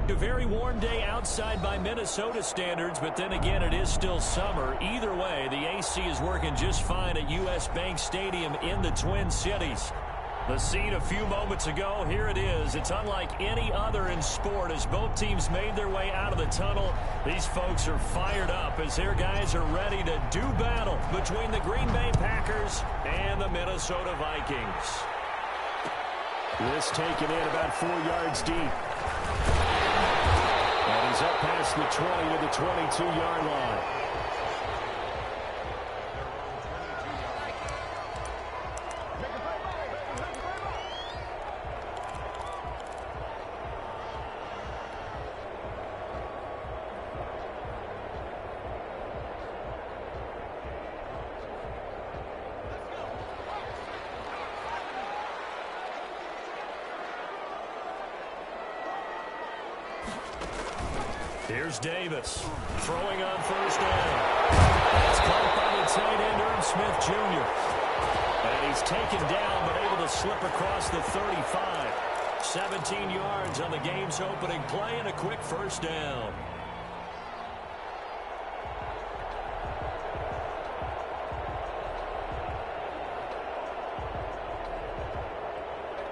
A very warm day outside by Minnesota standards, but then again, it is still summer. Either way, the AC is working just fine at U.S. Bank Stadium in the Twin Cities. The scene a few moments ago, here it is. It's unlike any other in sport as both teams made their way out of the tunnel. These folks are fired up as their guys are ready to do battle between the Green Bay Packers and the Minnesota Vikings. This taken in about 4 yards deep. And he's up past the 20 to the 22-yard line. Here's Davis throwing on first down. It's caught by the tight end, Irv Smith Jr. And he's taken down but able to slip across the 35. 17 yards on the game's opening play and a quick first down.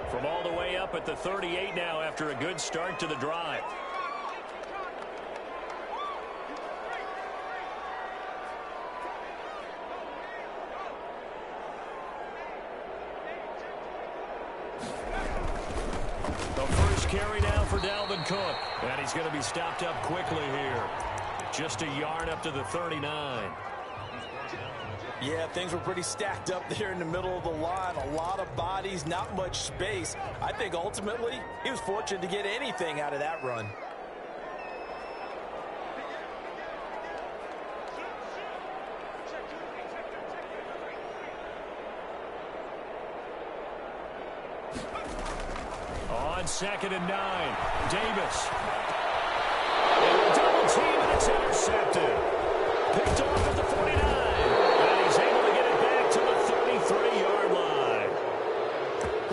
From all the way up at the 38 now after a good start to the drive. Carry now for Dalvin Cook. And he's going to be stopped up quickly here. Just a yard up to the 39. Yeah, things were pretty stacked up there in the middle of the line. A lot of bodies, not much space. I think ultimately he was fortunate to get anything out of that run. Second and 9. Davis. And a double team, and it's intercepted. Picked off at the 49. And he's able to get it back to the 33-yard line.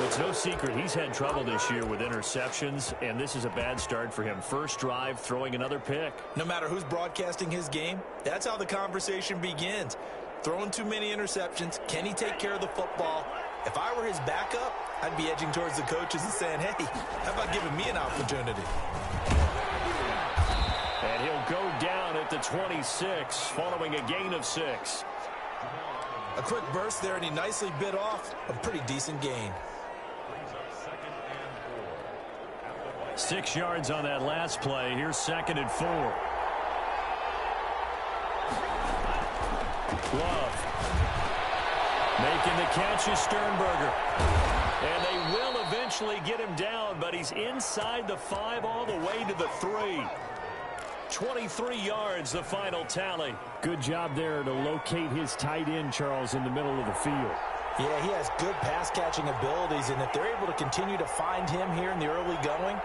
It's no secret he's had trouble this year with interceptions, and this is a bad start for him. First drive, throwing another pick. No matter who's broadcasting his game, that's how the conversation begins. Throwing too many interceptions. Can he take care of the football? If I were his backup, I'd be edging towards the coaches and saying, hey, how about giving me an opportunity? And he'll go down at the 26, following a gain of 6. A quick burst there, and he nicely bit off a pretty decent gain. 6 yards on that last play. Here's 2nd and 4. Love. Making the catch is Sternberger. And they will eventually get him down, but he's inside the 5 all the way to the 3. 23 yards, the final tally. Good job there to locate his tight end, Charles, in the middle of the field. Yeah, he has good pass-catching abilities, and if they're able to continue to find him here in the early going,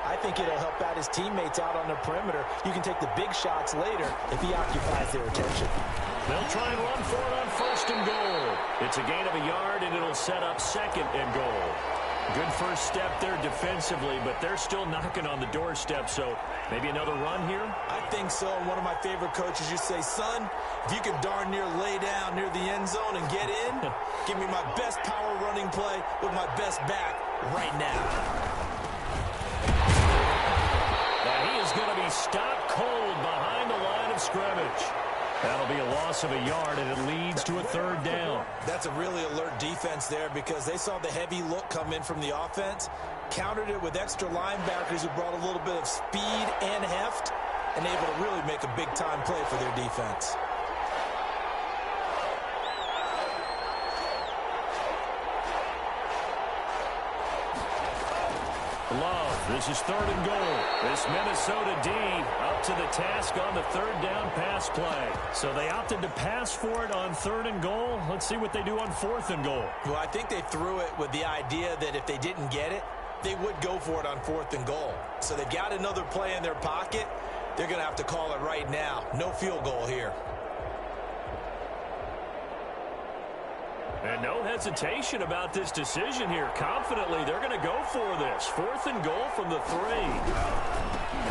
I think it'll help out his teammates out on the perimeter. You can take the big shots later if he occupies their attention. They'll try and run for it on 1st and goal. It's a gain of a yard, and it'll set up 2nd and goal. Good first step there defensively, but they're still knocking on the doorstep, so maybe another run here? I think so. One of my favorite coaches used to say, son, if you can darn near lay down near the end zone and get in, give me my best power running play with my best back right now. And he is going to be stopped cold behind the line of scrimmage. That'll be a loss of a yard, and it leads to a 3rd down. That's a really alert defense there because they saw the heavy look come in from the offense, countered it with extra linebackers who brought a little bit of speed and heft, and able to really make a big-time play for their defense. Love, this is 3rd and goal. This Minnesota D up to the task on the 3rd down pass play. So they opted to pass for it on 3rd and goal. Let's see what they do on 4th and goal. Well, I think they threw it with the idea that if they didn't get it, they would go for it on 4th and goal. So they've got another play in their pocket. They're going to have to call it right now. No field goal here. And No hesitation about this decision here. Confidently, they're going to go for this. 4th and goal from the 3.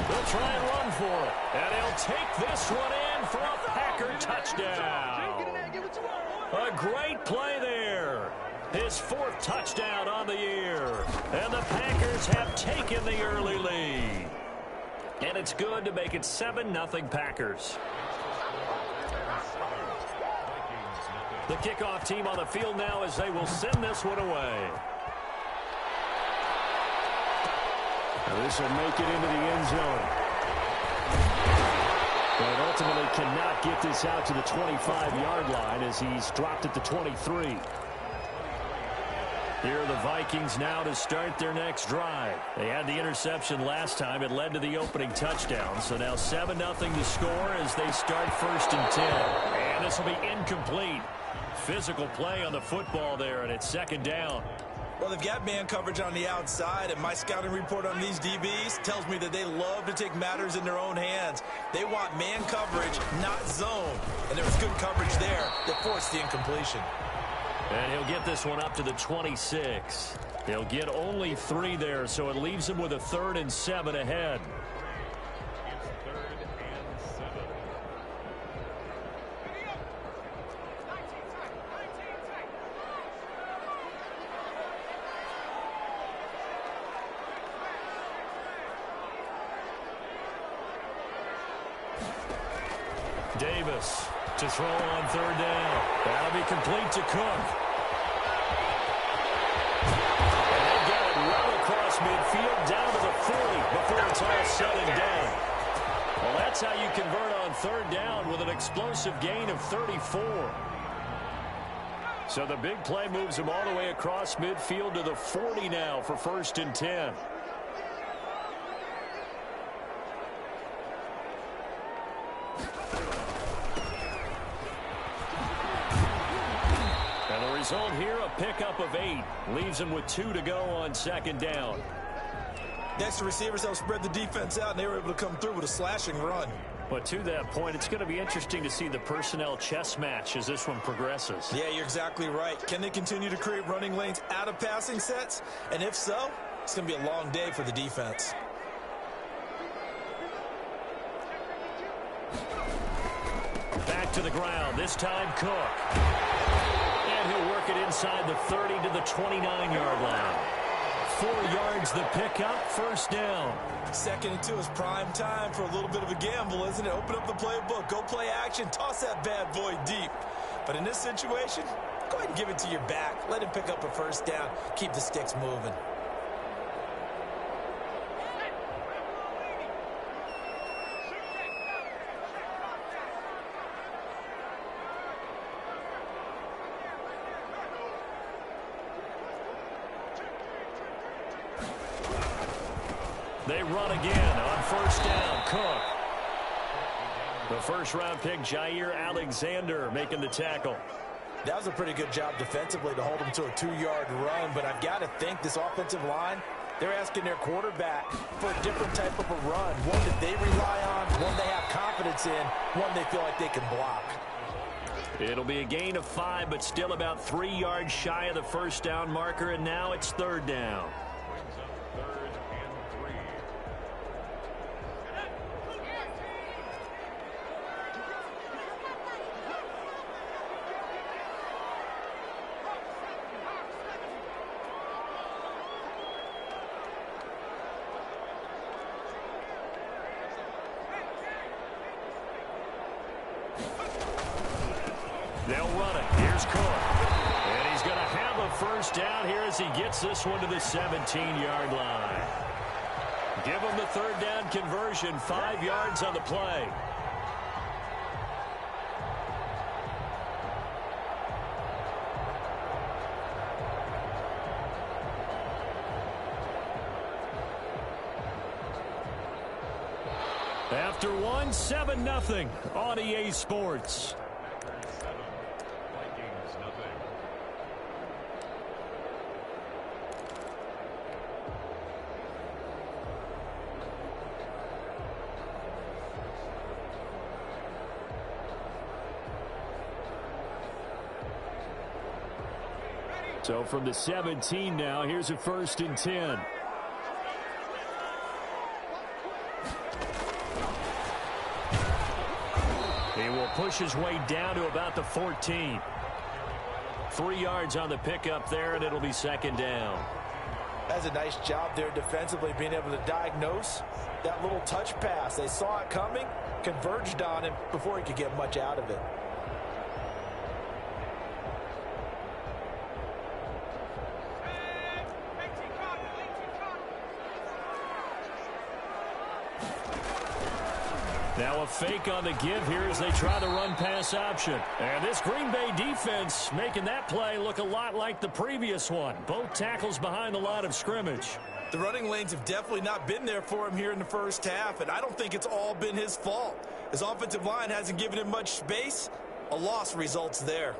They'll try and run for it. And he'll take this one in for a Packer touchdown. A great play there. His 4th touchdown on the year. And the Packers have taken the early lead. And it's good to make it 7-0 Packers. The kickoff team on the field now as they will send this one away. Now this will make it into the end zone. But ultimately cannot get this out to the 25-yard line as he's dropped at the 23. Here are the Vikings now to start their next drive. They had the interception last time. It led to the opening touchdown. So now 7-0 to score as they start 1st and 10. And this will be incomplete. Physical play on the football there, and it's 2nd down. Well, they've got man coverage on the outside, and my scouting report on these DBs tells me that they love to take matters in their own hands. They want man coverage, not zone. And there was good coverage there that forced the incompletion. And he'll get this one up to the 26. He'll get only 3 there, so it leaves him with a 3rd and 7 ahead. Davis to throw on 3rd down. That'll be complete to Cook. And they get it well across midfield down to the 40 before it's all said and done. Well, that's how you convert on 3rd down with an explosive gain of 34. So the big play moves him all the way across midfield to the 40 now for 1st and 10. Result here, a pickup of 8. Leaves him with 2 to go on 2nd down. Next, the receivers help spread the defense out, and they were able to come through with a slashing run. But to that point, it's going to be interesting to see the personnel chess match as this one progresses. Yeah, you're exactly right. Can they continue to create running lanes out of passing sets? And if so, it's going to be a long day for the defense. Back to the ground, this time Cook. And he'll work it inside the 30 to the 29-yard line. 4 yards the pickup, 1st down. 2nd and 2 is prime time for a little bit of a gamble, isn't it? Open up the playbook, go play action, toss that bad boy deep. But in this situation, go ahead and give it to your back. Let him pick up a 1st down. Keep the sticks moving. They run again on 1st down. Cook. The 1st-round pick, Jair Alexander, making the tackle. That was a pretty good job defensively to hold him to a 2-yard run, but I've got to think this offensive line, they're asking their quarterback for a different type of a run, one that they rely on, one they have confidence in, one they feel like they can block. It'll be a gain of 5, but still about 3 yards shy of the 1st down marker, and now it's 3rd down. They'll run it. Here's Cook. And he's going to have a 1st down here as he gets this one to the 17-yard line. Give him the 3rd down conversion. 5 yards on the play. After one, 7-0 on EA Sports. So from the 17 now, here's a 1st and 10. He will push his way down to about the 14. 3 yards on the pickup there, and it'll be 2nd down. That's a nice job there defensively, being able to diagnose that little touch pass. They saw it coming, converged on him before he could get much out of it. Now a fake on the give here as they try the run-pass option. And this Green Bay defense making that play look a lot like the previous one. Both tackles behind the line of scrimmage. The running lanes have definitely not been there for him here in the first half, and I don't think it's all been his fault. His offensive line hasn't given him much space. A loss results there.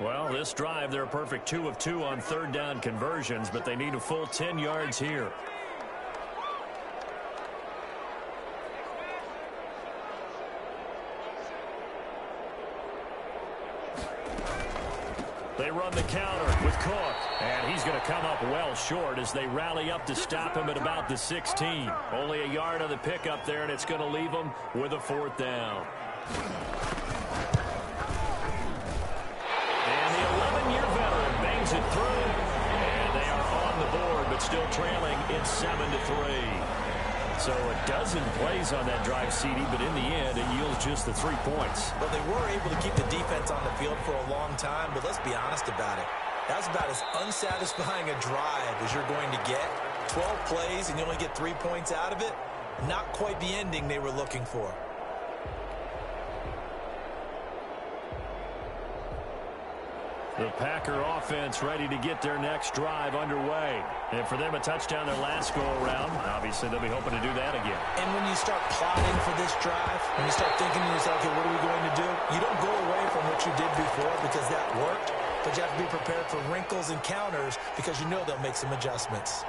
Well, this drive, they're a perfect 2 of 2 on 3rd down conversions, but they need a full 10 yards here. They run the counter with Cook, and he's going to come up well short as they rally up to stop him at about the 16. Only a yard on the pickup there, and it's going to leave them with a 4th down. And the 11-year veteran bangs it through, and they are on the board, but still trailing. It's 7-3. So a dozen plays on that drive, CD, but in the end, it yields just the 3 points. Well, they were able to keep the defense on the field for a long time, but let's be honest about it. That's about as unsatisfying a drive as you're going to get. 12 plays and you only get 3 points out of it. Not quite the ending they were looking for. The Packer offense ready to get their next drive underway. And for them, a touchdown their last go-around. Obviously, they'll be hoping to do that again. And when you start plotting for this drive, when you start thinking to yourself, okay, what are we going to do? You don't go away from what you did before because that worked, but you have to be prepared for wrinkles and counters because you know they'll make some adjustments.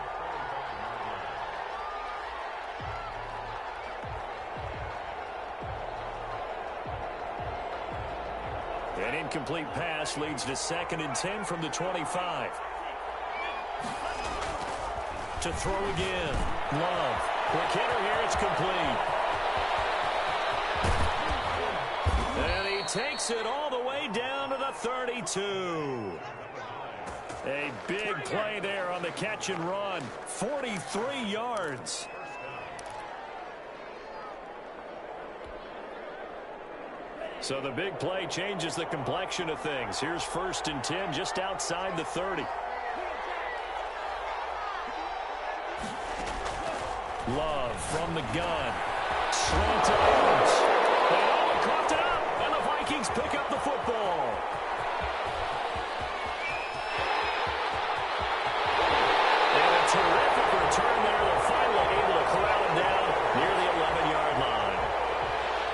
An incomplete pass leads to 2nd and 10 from the 25. To throw again. Love. Quick hitter here. It's complete. And he takes it all the way down to the 32. A big play there on the catch and run. 43 yards. So the big play changes the complexion of things. Here's 1st and 10 just outside the 30. Love from the gun. Slant to Edwards. They coughed it up, and the Vikings pick up the football. And a terrific return there. They're finally able to corral him down near the 11-yard line.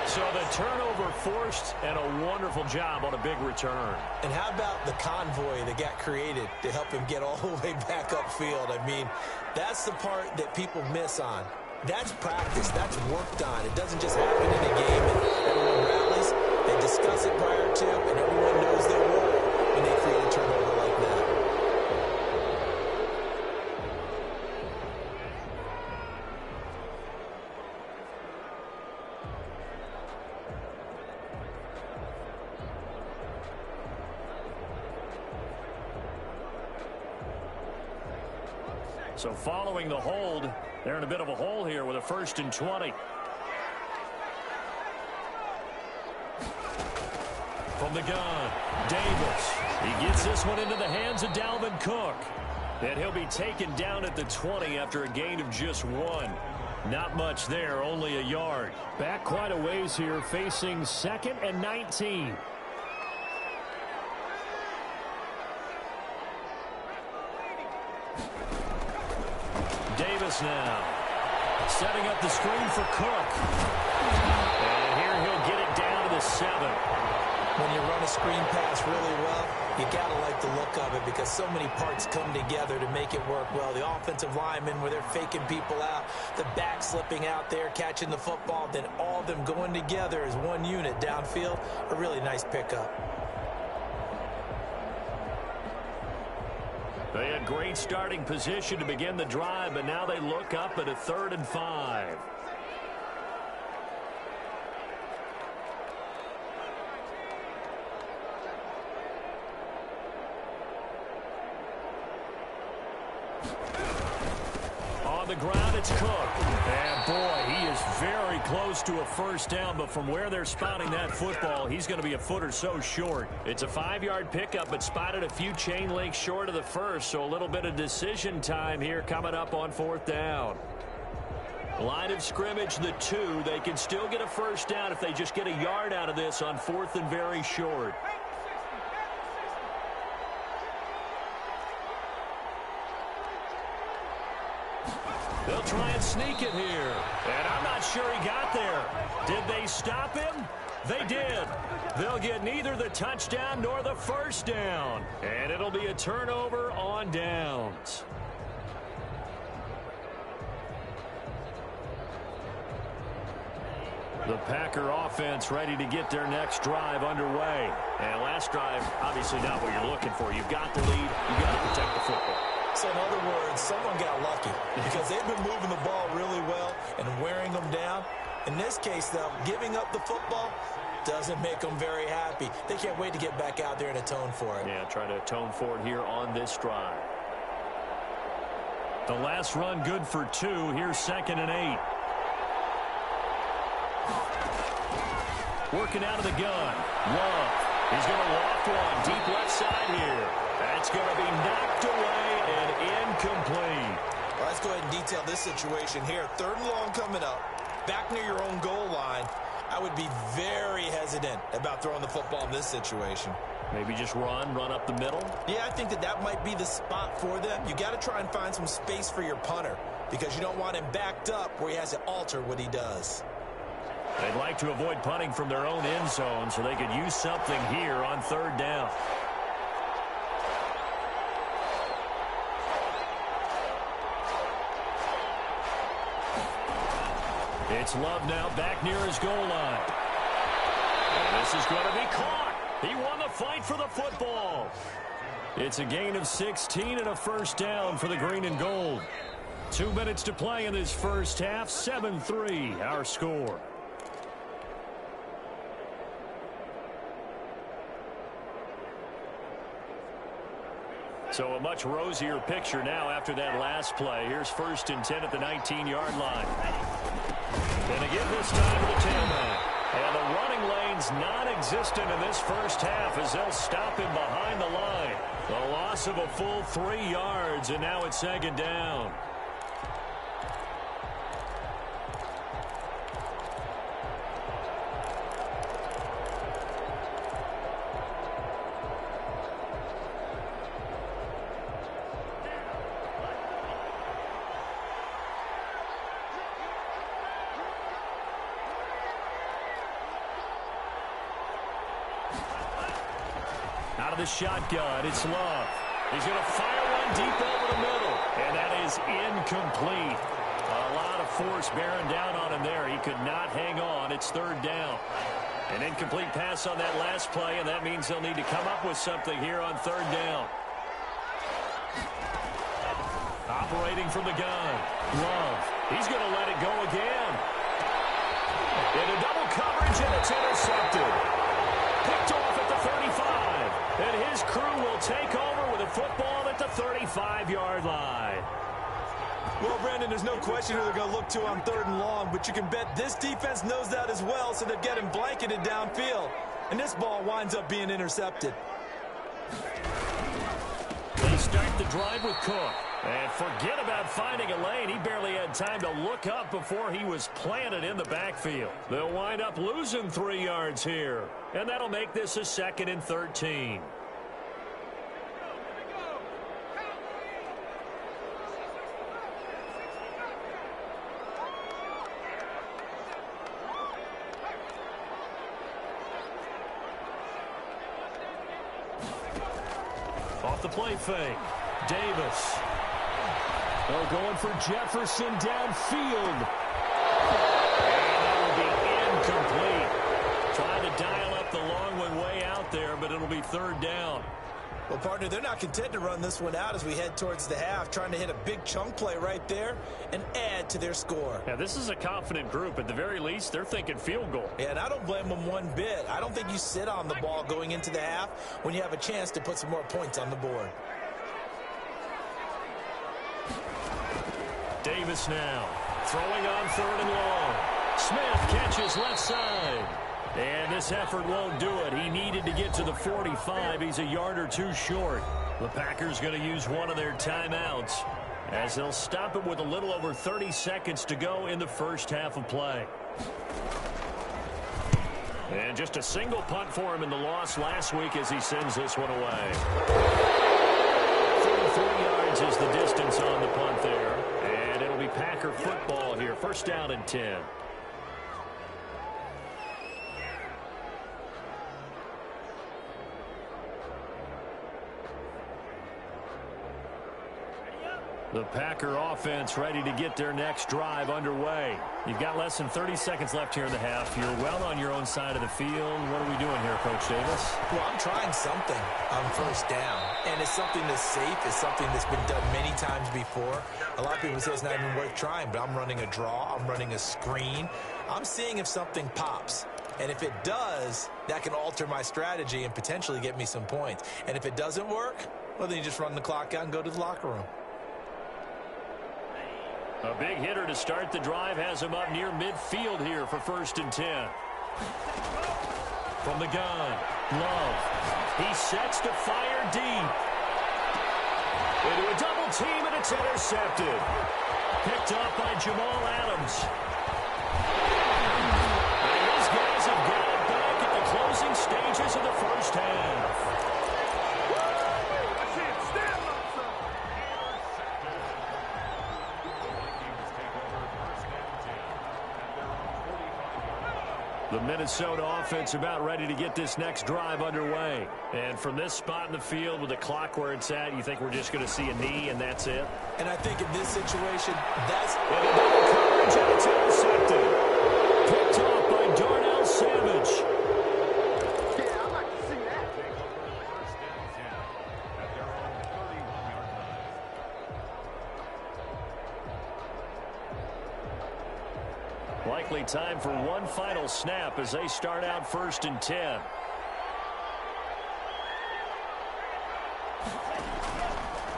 So the turnover forced, and a wonderful job on a big return. And how about the convoy that got created to help him get all the way back upfield? I mean, that's the part that people miss on. That's practice. That's worked on. It doesn't just happen in a game and everyone rallies. They discuss it prior to, and everyone knows their role when they create a turnover like that. So following the hold, they're in a bit of a hole here with a 1st and 20. From the gun, Davis. He gets this one into the hands of Dalvin Cook. And he'll be taken down at the 20 after a gain of just 1. Not much there, only a yard. Back quite a ways here, facing 2nd and 19. Davis now. Setting up the screen for Cook. And here he'll get it down to the 7. When you run a screen pass really well, you got to like the look of it because so many parts come together to make it work well. The offensive linemen where they're faking people out, the back slipping out there, catching the football, then all of them going together as one unit downfield. A really nice pickup. They had great starting position to begin the drive, but now they look up at a 3rd and 5. On the ground, it's Cook. And, boy, he is very close to a first down, but from where they're spotting that football, he's going to be a foot or so short. It's a 5-yard pickup, but spotted a few chain links short of the first, so a little bit of decision time here coming up on 4th down. Line of scrimmage, the 2. They can still get a first down if they just get a yard out of this on 4th and very short. They'll try and sneak it here. And I'm not sure he got there. Did they stop him? They did. They'll get neither the touchdown nor the first down. And it'll be a turnover on downs. The Packer offense ready to get their next drive underway. And last drive, obviously not what you're looking for. You've got the lead. You've got to protect the football. So in other words, someone got lucky because they've been moving the ball really well and wearing them down. In this case, though, giving up the football doesn't make them very happy. They can't wait to get back out there and atone for it. Yeah, try to atone for it here on this drive. The last run good for 2. Here's 2nd and 8. Working out of the gun. Love. He's going to loft one deep left side here. That's going to be knocked away and incomplete. Well, let's go ahead and detail this situation here. 3rd and long coming up. Back near your own goal line. I would be very hesitant about throwing the football in this situation. Maybe just run up the middle? Yeah, I think that might be the spot for them. You got to try and find some space for your punter because you don't want him backed up where he has to alter what he does. They'd like to avoid punting from their own end zone so they could use something here on 3rd down. It's Love now back near his goal line. And this is going to be caught. He won the fight for the football. It's a gain of 16 and a first down for the green and gold. 2 minutes to play in this first half. 7-3 our score. So a much rosier picture now after that last play. Here's 1st and 10 at the 19-yard line. And again this time to the tailback. And the running lane's non-existent in this first half as they'll stop him behind the line. The loss of a full 3 yards, and now it's 2nd down. Out of the shotgun, it's Love. He's going to fire one deep over the middle, and that is incomplete. A lot of force bearing down on him there. He could not hang on. It's 3rd down. An incomplete pass on that last play, and that means they'll need to come up with something here on 3rd down. Operating from the gun. Love. He's going to let it go again. Into double coverage, and it's intercepted. Picked off at the 35. And his crew will take over with a football at the 35-yard line. Well, Brandon, there's no question who they're going to look to on 3rd and long, but you can bet this defense knows that as well, so they're getting blanketed downfield. And this ball winds up being intercepted. They start the drive with Cook. And forget about finding a lane. He barely had time to look up before he was planted in the backfield. They'll wind up losing 3 yards here. And that'll make this a 2nd and 13. Off the play fake. Davis. They're going for Jefferson downfield. And that will be incomplete. Trying to dial up the long one way out there, but it'll be 3rd down. Well, partner, they're not content to run this one out as we head towards the half, trying to hit a big chunk play right there and add to their score. Yeah, this is a confident group. At the very least, they're thinking field goal. Yeah, and I don't blame them one bit. I don't think you sit on the ball going into the half when you have a chance to put some more points on the board. Davis now throwing on 3rd and long. Smith catches left side. And this effort won't do it. He needed to get to the 45. He's a yard or two short. The Packers going to use one of their timeouts as they'll stop it with a little over 30 seconds to go in the first half of play. And just a single punt for him in the loss last week as he sends this one away. 33 yards is the distance on the punt there. And it'll be Packer football here. First down and 10. The Packer offense ready to get their next drive underway. You've got less than 30 seconds left here in the half. You're well on your own side of the field. What are we doing here, Coach Davis? Well, I'm trying something on first down, and it's something that's safe. It's something that's been done many times before. A lot of people say it's not even worth trying, but I'm running a draw. I'm running a screen. I'm seeing if something pops. And if it does, that can alter my strategy and potentially get me some points. And if it doesn't work, well, then you just run the clock out and go to the locker room. A big hitter to start the drive has him up near midfield here for 1st and 10. From the gun, Love. He sets to fire deep. Into a double team, and it's intercepted. Picked up by Jamal Adams. And these guys have got it back at the closing stages of the first half. The Minnesota offense about ready to get this next drive underway. And from this spot in the field with the clock where it's at, you think we're just going to see a knee and that's it? And I think in this situation, that's... And a double coverage, and it's intercepted. Picked off by Darnell Savage. Yeah, I'd like to see that. Likely time for one final snap as they start out 1st and 10.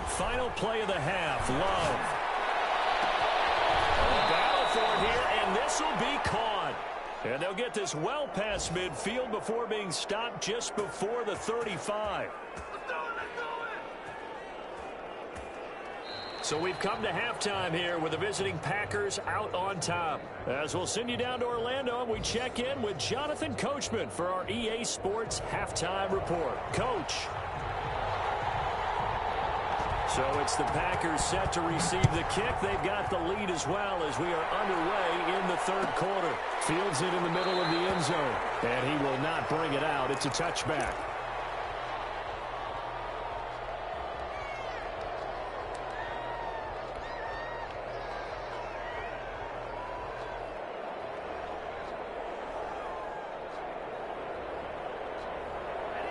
Final play of the half. Love. A battle for it here, and this will be caught. And they'll get this well past midfield before being stopped just before the 35. So we've come to halftime here with the visiting Packers out on top. As we'll send you down to Orlando, we check in with Jonathan Coachman for our EA Sports Halftime Report. Coach. So it's the Packers set to receive the kick. They've got the lead as well as we are underway in the 3rd quarter. Fields it in the middle of the end zone, and he will not bring it out. It's a touchback.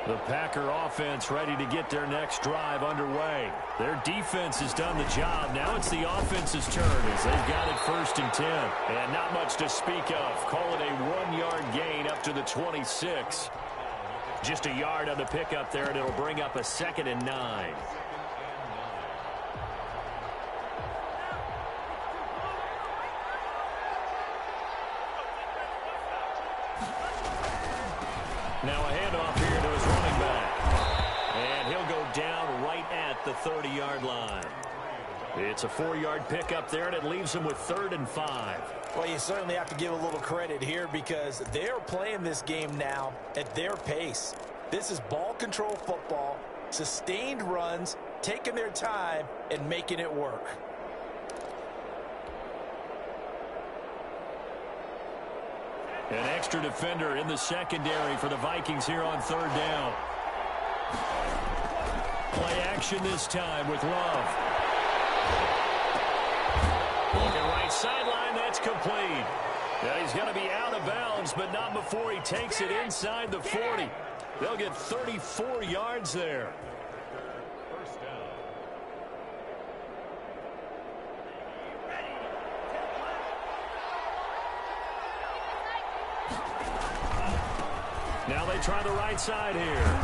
The Packer offense ready to get their next drive underway. Their defense has done the job. Now it's the offense's turn as they've got it 1st and 10. And not much to speak of. Call it a 1-yard gain up to the 26. Just a yard on the pickup there, and it'll bring up a 2nd and 9. Now a handoff here to his running back. And he'll go down right at the 30-yard line. It's a 4-yard pickup there, and it leaves him with 3rd and 5. Well, you certainly have to give a little credit here because they're playing this game now at their pace. This is ball control football, sustained runs, taking their time, and making it work. An extra defender in the secondary for the Vikings here on 3rd down. Play action this time with Love. Looking right sideline, that's complete. Now he's going to be out of bounds, but not before he takes it inside the 40. They'll get 34 yards there. Now they try the right side here.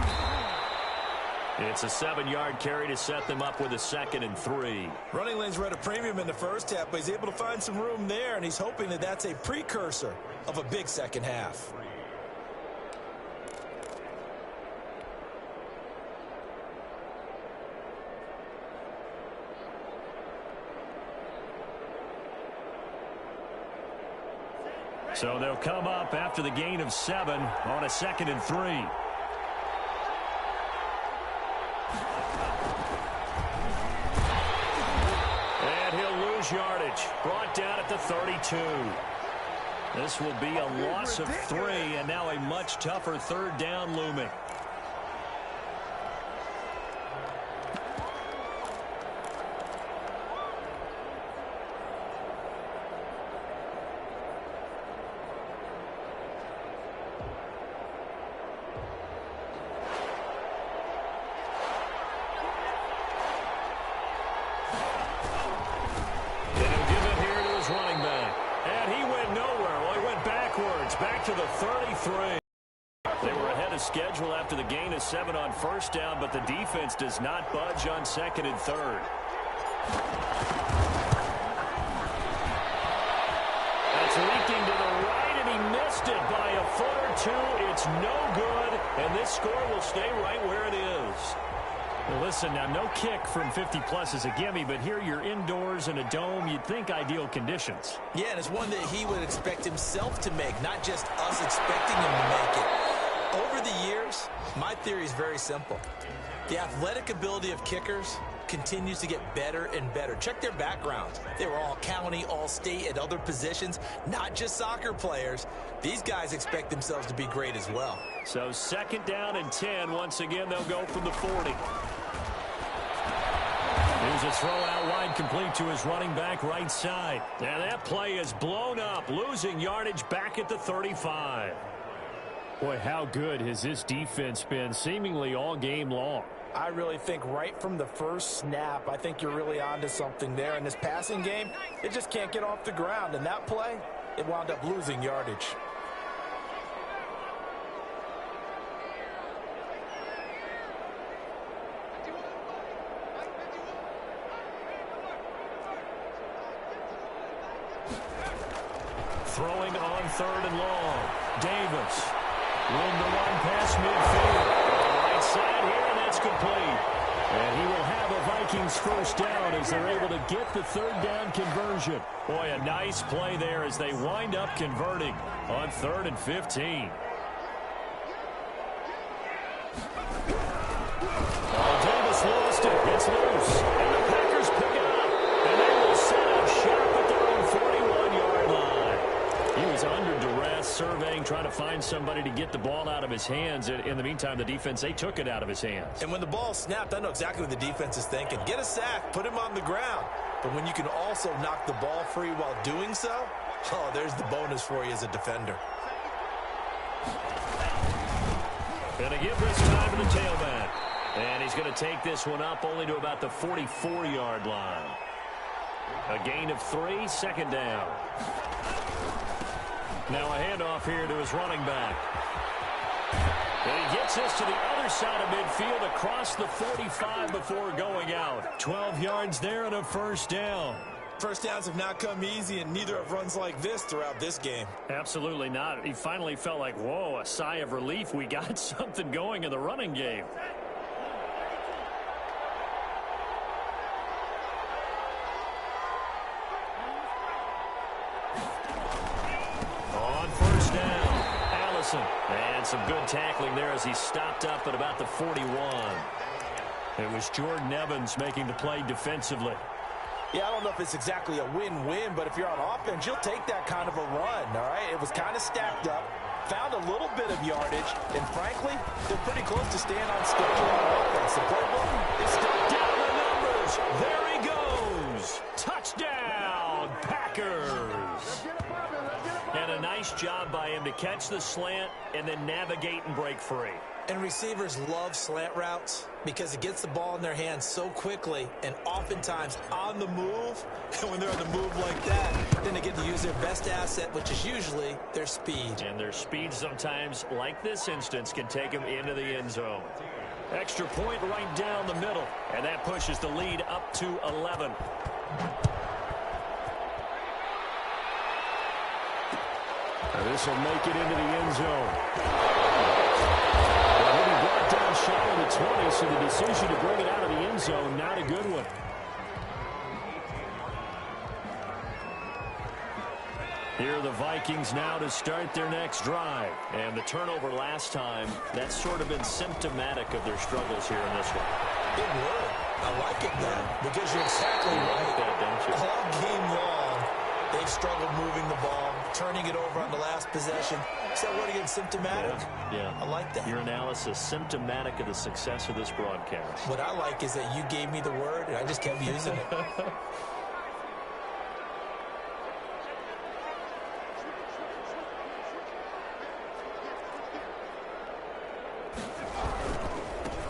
It's a 7-yard carry to set them up with a 2nd and 3. Running lanes were at a premium in the first half, but he's able to find some room there, and he's hoping that that's a precursor of a big second half. So they'll come up after the gain of 7 on a 2nd and 3. And he'll lose yardage. Brought down at the 32. This will be a loss of 3, and now a much tougher 3rd down looming. Back to the 33. They were ahead of schedule after the gain of 7 on 1st down, but the defense does not budge on 2nd and 3rd. That's leaking to the right, and he missed it by a foot or 2. It's no good, and this score will stay right where it is. Well, listen, now no kick from 50-plus is a gimme, but here you're indoors in a dome. You'd think ideal conditions. Yeah, and it's one that he would expect himself to make, not just us expecting him to make it. Over the years, my theory is very simple. The athletic ability of kickers continues to get better and better. Check their backgrounds. They were all county, all state at other positions, not just soccer players. These guys expect themselves to be great as well. So 2nd down and 10. Once again, they'll go from the 40. Here's a throw out wide, complete to his running back right side. And that play is blown up, losing yardage back at the 35. Boy, how good has this defense been seemingly all game long? I really think right from the first snap, I think you're really onto something there. In this passing game, it just can't get off the ground. And that play, it wound up losing yardage. Throwing on 3rd and long. Davis. Room to run past midfield. Right side here, and that's complete. And he will have a Vikings 1st down as they're able to get the 3rd down conversion. Boy, a nice play there as they wind up converting on 3rd and 15. Oh, Davis lost it. It's loose. And the Packers pick it up. And they will set up shop at their own 41-yard line. He was under duress, surveying, trying to find somebody to get the ball out of his hands. In the meantime, the defense, they took it out of his hands. And when the ball snapped, I know exactly what the defense is thinking. Get a sack, put him on the ground. But when you can also knock the ball free while doing so, oh, there's the bonus for you as a defender. Going to give this time to the tailback. And he's going to take this one up only to about the 44-yard line. A gain of 3, 2nd down. Now a handoff here to his running back. And he gets this to the other side of midfield across the 45 before going out. 12 yards there and a 1st down. First downs have not come easy, and neither have runs like this throughout this game. Absolutely not. He finally felt like, whoa, a sigh of relief. We got something going in the running game. On 1st down, Allison. And some good tackling there as he stopped up at about the 41. It was Jordan Evans making the play defensively. Yeah, I don't know if it's exactly a win-win, but if you're on offense, you'll take that kind of a run, all right? It was kind of stacked up, found a little bit of yardage, and frankly, they're pretty close to staying on schedule on offense. The playbook is still down the numbers. There he goes. Touchdown, Packers. And a nice job by him to catch the slant and then navigate and break free. And receivers love slant routes because it gets the ball in their hands so quickly and oftentimes on the move. And when they're on the move like that, then they get to use their best asset, which is usually their speed. And their speed sometimes, like this instance, can take them into the end zone. Extra point right down the middle, and that pushes the lead up to 11. This will make it into the end zone. Well, he'll be brought down shy of the 20, so the decision to bring it out of the end zone, not a good one. Here are the Vikings now to start their next drive. And the turnover last time, that's sort of been symptomatic of their struggles here in this one. Big word. I like it, man, because you're exactly right. That, don't you? All game long, they've struggled moving the ball, turning it over on the last possession. Is that word again, symptomatic? Yeah. I like that. Your analysis, symptomatic of the success of this broadcast. What I like is that you gave me the word, and I just kept using it.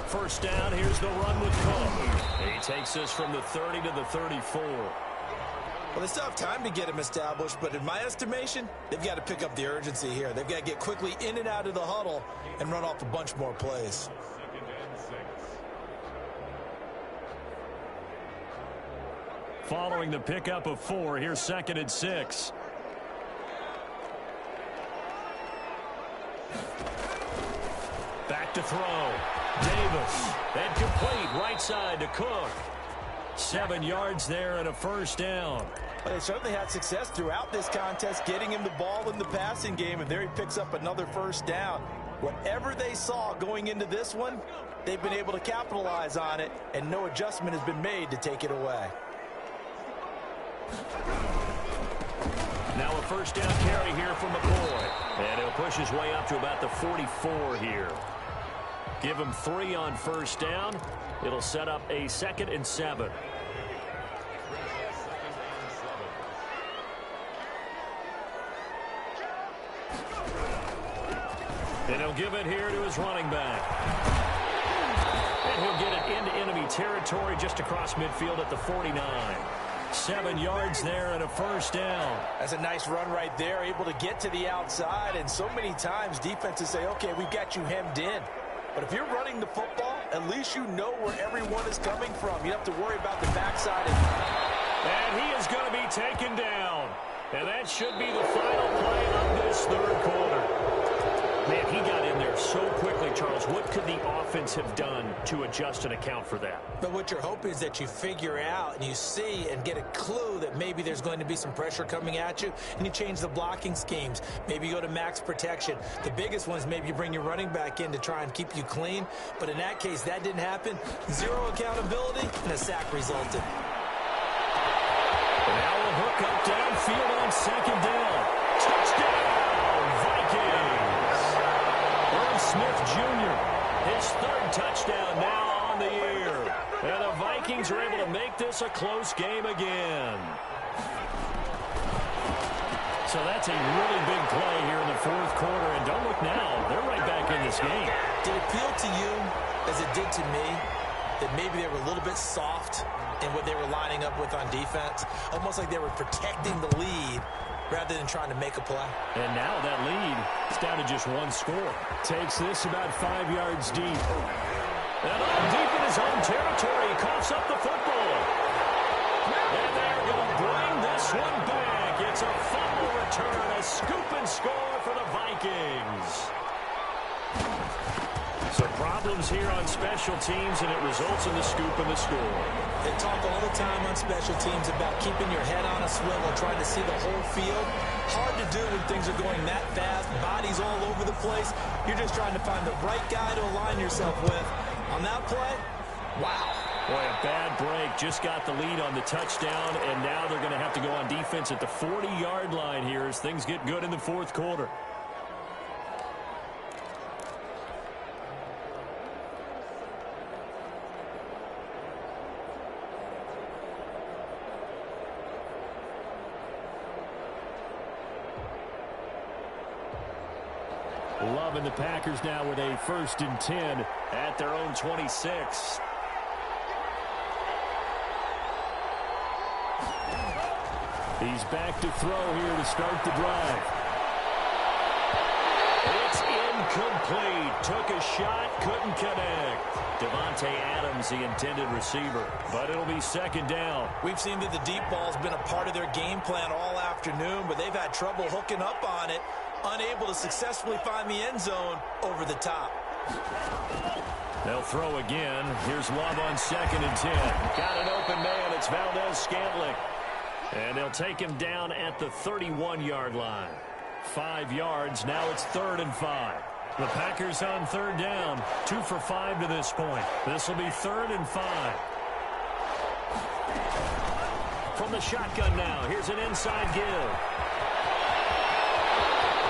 First down, here's the run with Cook. He takes us from the 30 to the 34. Well, they still have time to get him established, but in my estimation, they've got to pick up the urgency here. They've got to get quickly in and out of the huddle and run off a bunch more plays. Following the pickup of 4, here's 2nd and 6. Back to throw. Davis. And complete right side to Cook. 7 yards there and a first down. Well, they certainly had success throughout this contest, getting him the ball in the passing game, and there he picks up another first down. Whatever they saw going into this one, they've been able to capitalize on it, and no adjustment has been made to take it away. Now a first down carry here from McCoy. And he'll push his way up to about the 44 here. Give him 3 on first down. It'll set up a 2nd and 7. And he'll give it here to his running back. And he'll get it into enemy territory just across midfield at the 49. 7 yards there and a first down. That's a nice run right there, able to get to the outside. And so many times defenses say, okay, we've got you hemmed in. But if you're running the football, at least you know where everyone is coming from. You don't have to worry about the backside. And he is going to be taken down. And that should be the final play of this third quarter. Man, he got in there so quickly, Charles. What could the offense have done to adjust and account for that? But what you're hoping is that you figure out and you see and get a clue that maybe there's going to be some pressure coming at you, and you change the blocking schemes. Maybe you go to max protection. The biggest one is maybe you bring your running back in to try and keep you clean. But in that case, that didn't happen. 0 accountability, and a sack resulted. Now a hook up downfield on 2nd down. Touchdown, Vikings. Smith Jr., his 3rd touchdown now on the year. And the Vikings are able to make this a close game again. So that's a really big play here in the 4th quarter. And don't look now, they're right back in this game. Did it feel to you, as it did to me, that maybe they were a little bit soft in what they were lining up with on defense? Almost like they were protecting the lead rather than trying to make a play. And now that lead is down to just 1 score. Takes this about 5 yards deep. And all deep in his own territory, he coughs up the football. And they're going to bring this one back. It's a fumble return, a scoop and score for the Vikings. So problems here on special teams, and it results in the scoop and the score. They talk all the time on special teams about keeping your head on a swivel, trying to see the whole field. Hard to do when things are going that fast, bodies all over the place. You're just trying to find the right guy to align yourself with. On that play, wow. Boy, a bad break. Just got the lead on the touchdown, and now they're going to have to go on defense at the 40-yard line here as things get good in the 4th quarter. Love and the Packers now with a 1st and 10 at their own 26. He's back to throw here to start the drive. It's incomplete. Took a shot, couldn't connect. Devontae Adams, the intended receiver, but it'll be 2nd down. We've seen that the deep ball's been a part of their game plan all afternoon, but they've had trouble hooking up on it, unable to successfully find the end zone over the top. They'll throw again. Here's Love on 2nd and 10. Got an open man. It's Valdez-Scantling. And they'll take him down at the 31-yard line. 5 yards. Now it's 3rd and 5. The Packers on 3rd down. 2 for 5 to this point. This will be 3rd and 5. From the shotgun now. Here's an inside give.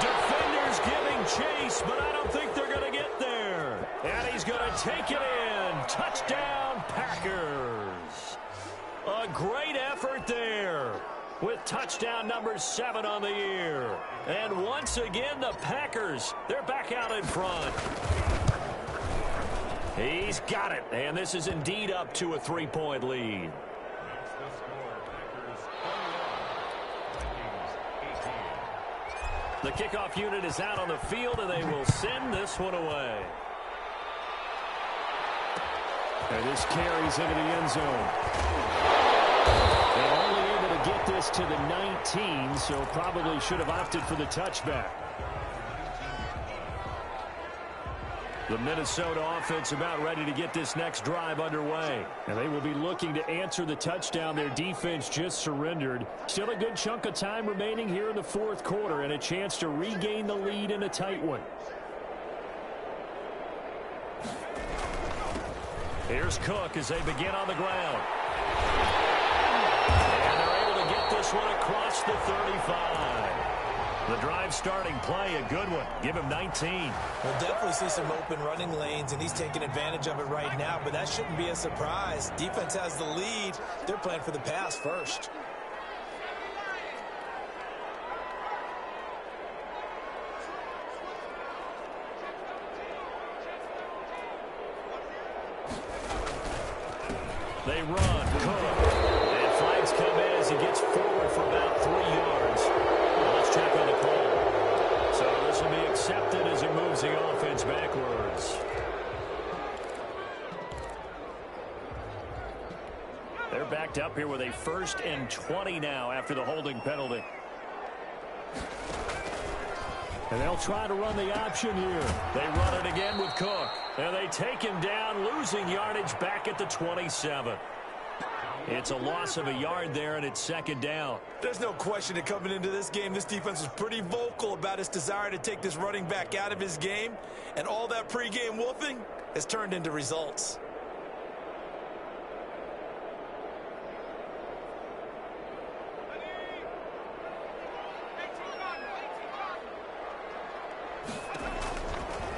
Defenders giving chase, but I don't think they're going to get there. And he's going to take it in. Touchdown, Packers. A great effort there with touchdown number 7 on the year. And once again, the Packers, they're back out in front. He's got it, and this is indeed up to a 3-point lead. The kickoff unit is out on the field, and they will send this one away. And this carries into the end zone. They're only able to get this to the 19, so probably should have opted for the touchback. The Minnesota offense about ready to get this next drive underway. And they will be looking to answer the touchdown their defense just surrendered. Still a good chunk of time remaining here in the 4th quarter and a chance to regain the lead in a tight one. Here's Cook as they begin on the ground. And they're able to get this one across the 35. The drive starting play, a good one. Give him 19. We'll definitely see some open running lanes, and he's taking advantage of it right now, but that shouldn't be a surprise. Defense has the lead. They're playing for the pass first. They run. Cook. And flags come in as he gets forward for about 3 yards. Let's check on the call. So this will be accepted as it moves the offense backwards. They're backed up here with a 1st and 20 now after the holding penalty. And they'll try to run the option here. They run it again with Cook. And they take him down, losing yardage back at the 27. It's a loss of a yard there, and it's 2nd down. There's no question that coming into this game, this defense was pretty vocal about its desire to take this running back out of his game. And all that pregame wolfing has turned into results.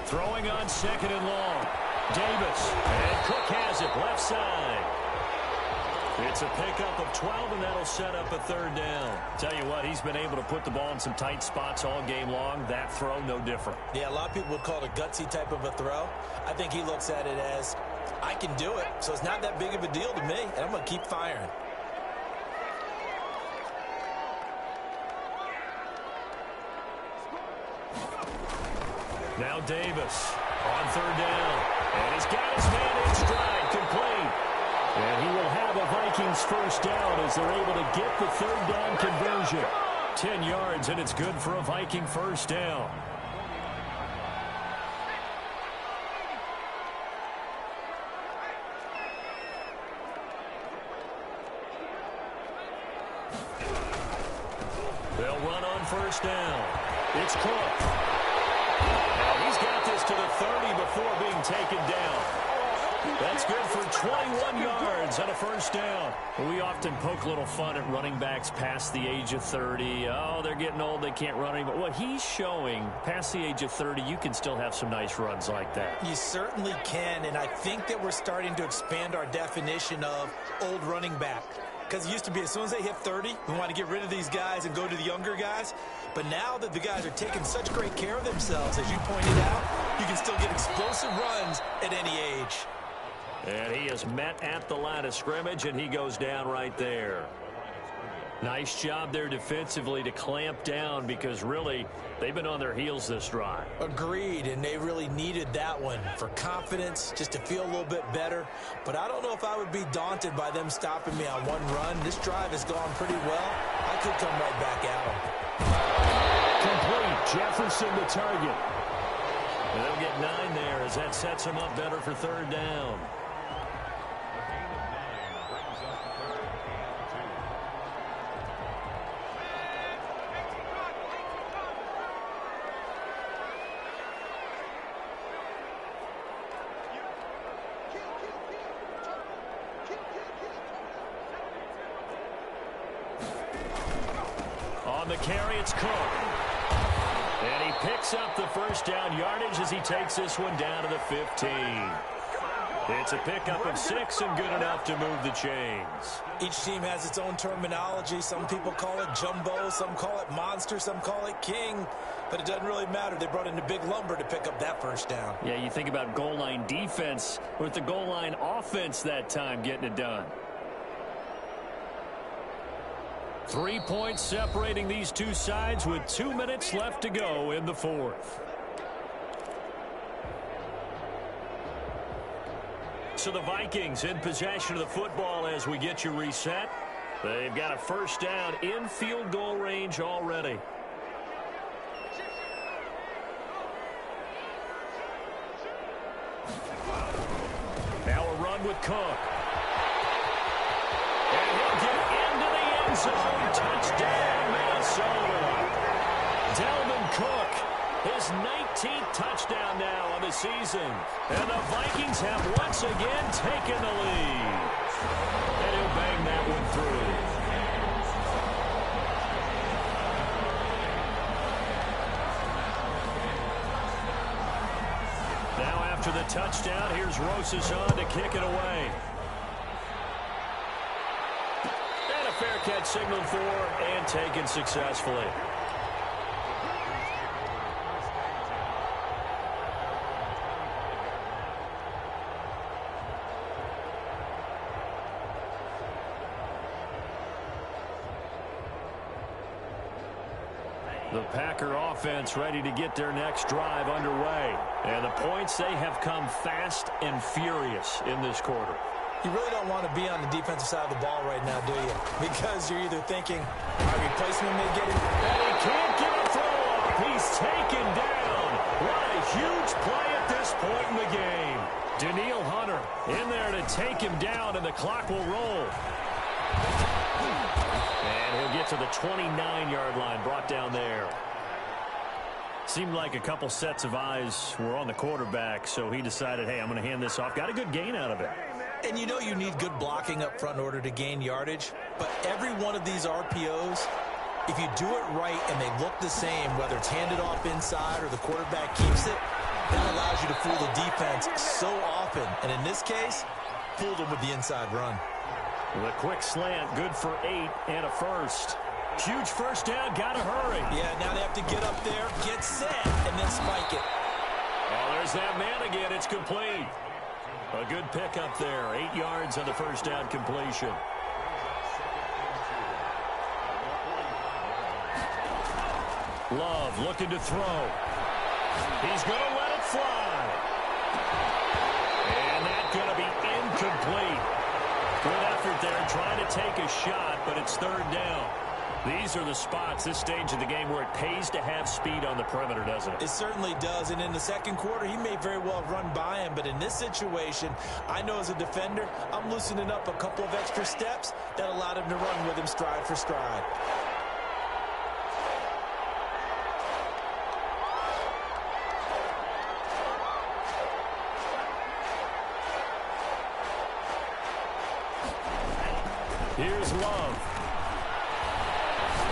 Throwing on 2nd and long. Davis. And Cook has it left side. It's a pickup of 12, and that'll set up a 3rd down. Tell you what, he's been able to put the ball in some tight spots all game long. That throw, no different. Yeah, a lot of people would call it a gutsy type of a throw. I think he looks at it as, I can do it, so it's not that big of a deal to me, and I'm going to keep firing. Now Davis on 3rd down. And he's got his man in stride, complete. And he will have a Vikings 1st down as they're able to get the 3rd down conversion. 10 yards, and it's good for a Viking 1st down. They'll run on 1st down. It's Cook. He's got this to the 30 before being taken down. That's good for 21 yards and a 1st down. We often poke a little fun at running backs past the age of 30. Oh, they're getting old, they can't run anymore. What he's showing, past the age of 30, you can still have some nice runs like that. You certainly can, and I think that we're starting to expand our definition of old running back. Because it used to be as soon as they hit 30, we want to get rid of these guys and go to the younger guys. But now that the guys are taking such great care of themselves, as you pointed out, you can still get explosive runs at any age. And he is met at the line of scrimmage, and he goes down right there. Nice job there defensively to clamp down because really they've been on their heels this drive. Agreed, and they really needed that one for confidence, just to feel a little bit better. But I don't know if I would be daunted by them stopping me on one run. This drive has gone pretty well. I could come right back at them. Complete. Jefferson the target. And they'll get 9 there as that sets him up better for third down. On the carry, it's Cook. And he picks up the first down yardage as he takes this one down to the 15. It's a pickup of 6 and good enough to move the chains. Each team has its own terminology. Some people call it jumbo, some call it monster, some call it king. But it doesn't really matter. They brought in the big lumber to pick up that first down. Yeah, you think about goal line defense with the goal line offense that time getting it done. 3 points separating these two sides with 2 minutes left to go in the fourth. So the Vikings in possession of the football as we get you reset. They've got a first down in field goal range already. Now a run with Cook. And he'll get into the end zone. Touchdown, Minnesota. Delvin Cook, his 19th touchdown now on the season. And the Vikings have once again taken the lead. And he'll bang that one through. Now after the touchdown, here's Rosas on to kick it away. And a fair catch signaled for and taken successfully. The Packer offense ready to get their next drive underway. And the points, they have come fast and furious in this quarter. You really don't want to be on the defensive side of the ball right now, do you? Because you're either thinking, our replacement may get it. And he can't get a throw off. He's taken down. What a huge play at this point in the game. Daniil Hunter in there to take him down, and the clock will roll. And he'll get to the 29-yard line, brought down there. Seemed like a couple sets of eyes were on the quarterback, so he decided, hey, I'm going to hand this off. Got a good gain out of it. And you know you need good blocking up front in order to gain yardage. But every one of these RPOs, if you do it right and they look the same, whether it's handed off inside or the quarterback keeps it, that allows you to fool the defense so often. And in this case, fooled them with the inside run. The quick slant, good for 8 and a first. Huge first down, gotta hurry. Yeah, now they have to get up there, get set, and then spike it. Oh, there's that man again. It's complete. A good pickup there. 8 yards on the first down completion. Love looking to throw. He's going to let it fly. And that's going to be incomplete. Good effort there, trying to take a shot, but it's third down. These are the spots, this stage of the game, where it pays to have speed on the perimeter, doesn't it? It certainly does, and in the second quarter, he may very well run by him, but in this situation, I know as a defender, I'm loosening up a couple of extra steps that allowed him to run with him stride for stride. Here's Love.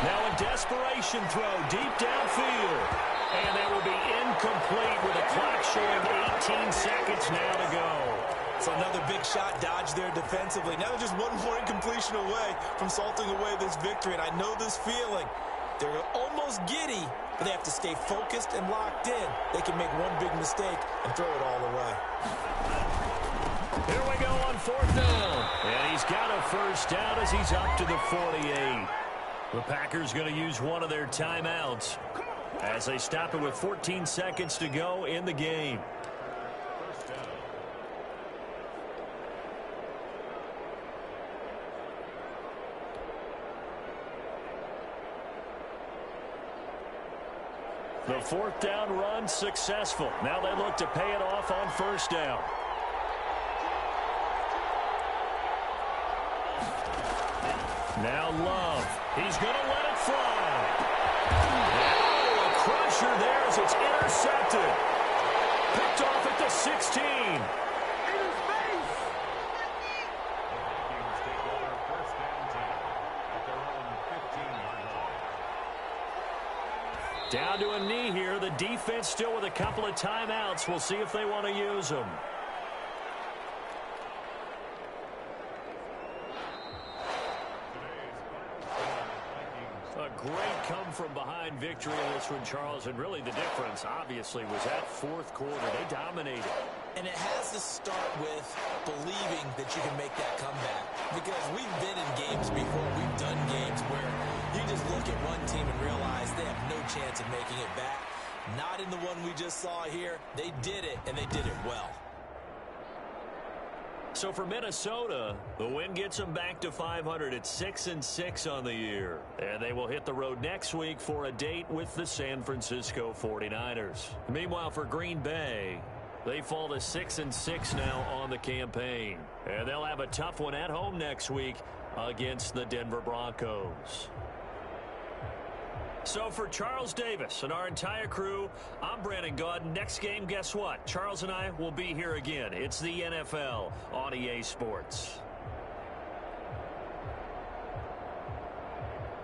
Now a desperation throw deep downfield. And that will be incomplete with a clock showing 18 seconds now to go. So another big shot dodged there defensively. Now they're just one more incompletion away from salting away this victory. And I know this feeling. They're almost giddy, but they have to stay focused and locked in. They can make one big mistake and throw it all away. Here we go on 4th down. And he's got a first down as he's up to the 48. The Packers going to use one of their timeouts as they stop it with 14 seconds to go in the game. The 4th down run successful. Now they look to pay it off on 1st down. Now Love. He's going to let it fly. Oh, a crusher there as it's intercepted. Picked off at the 16. Down to a knee here. The defense still with a couple of timeouts. We'll see if they want to use them. A great come-from-behind victory in this one, Charles. And really the difference, obviously, was that 4th quarter. They dominated. And it has to start with believing that you can make that comeback. Because we've been in games before. We've done games where you just look at one team and realize they have no chance of making it back. Not in the one we just saw here. They did it, and they did it well. So for Minnesota, the win gets them back to 500 at 6-6 on the year. And they will hit the road next week for a date with the San Francisco 49ers. Meanwhile, for Green Bay, they fall to 6-6 now on the campaign. And they'll have a tough one at home next week against the Denver Broncos. So for Charles Davis and our entire crew, I'm Brandon Gaudin. Next game, guess what? Charles and I will be here again. It's the NFL on EA Sports.